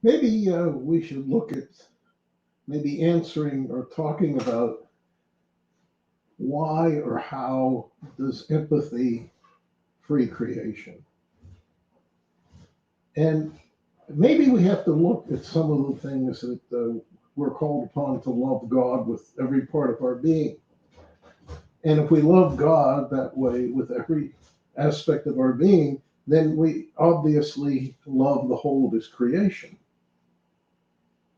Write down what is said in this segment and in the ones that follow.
Maybe we should look at maybe answering or talking about why or how does empathy free creation? And maybe we have to look at some of the things that we're called upon to love God with every part of our being. And if we love God that way with every aspect of our being, then we obviously love the whole of His creation.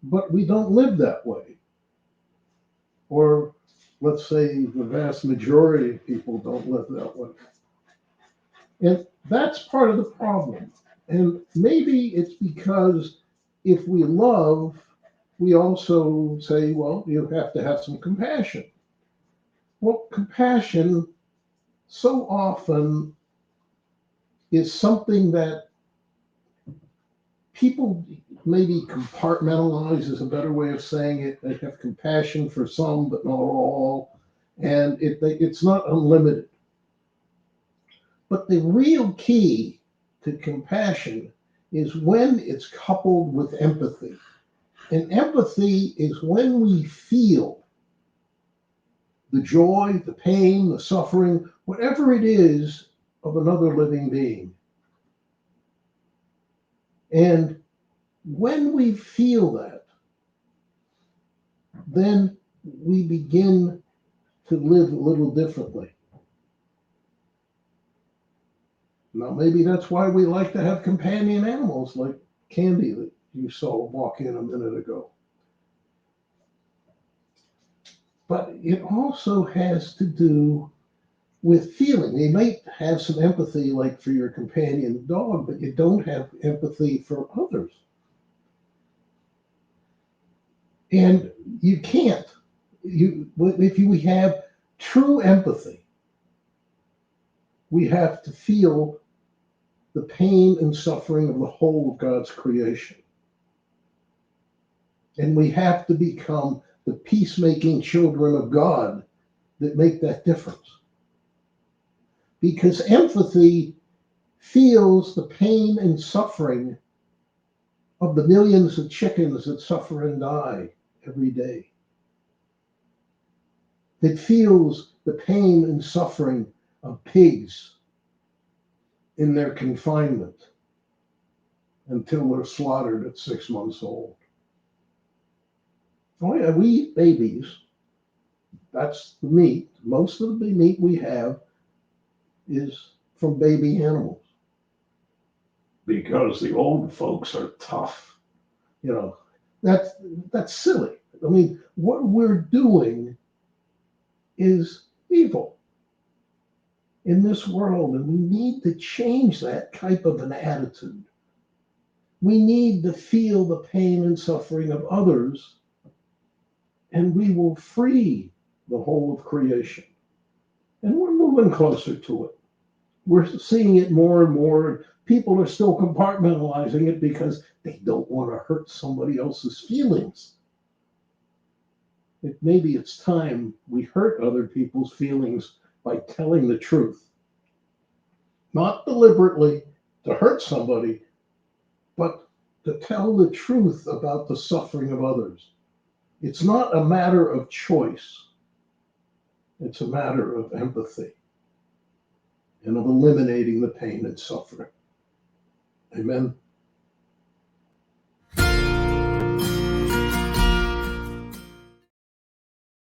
But we don't live that way. Or let's say the vast majority of people don't live that way. And that's part of the problem. And maybe it's because if we love, we also say, well, you have to have some compassion. Well, compassion so often is something that people maybe compartmentalize is a better way of saying it. They have compassion for some, but not all. And it's not unlimited. But the real key to compassion is when it's coupled with empathy. And empathy is when we feel the joy, the pain, the suffering, whatever it is of another living being. And when we feel that, then we begin to live a little differently. Now, maybe that's why we like to have companion animals like Candy that you saw walk in a minute ago. But it also has to do with feeling. You might have some empathy, like for your companion dog, but you don't have empathy for others. And you can't. If we have true empathy, we have to feel the pain and suffering of the whole of God's creation. And we have to become the peacemaking children of God that make that difference. Because empathy feels the pain and suffering of the millions of chickens that suffer and die every day. It feels the pain and suffering of pigs in their confinement until they're slaughtered at 6 months old. Oh yeah, we eat babies. That's the meat. Most of the meat we have is from baby animals because the old folks are tough. You know, that's that's silly. I mean, what we're doing is evil in this world, and we need to change that type of an attitude. We need to feel the pain and suffering of others, and we will free the whole of creation. And we're moving closer to it. We're seeing it more and more. People are still compartmentalizing it because they don't want to hurt somebody else's feelings. Maybe it's time we hurt other people's feelings by telling the truth. Not deliberately to hurt somebody, but to tell the truth about the suffering of others. It's not a matter of choice, it's a matter of empathy and of eliminating the pain and suffering. Amen.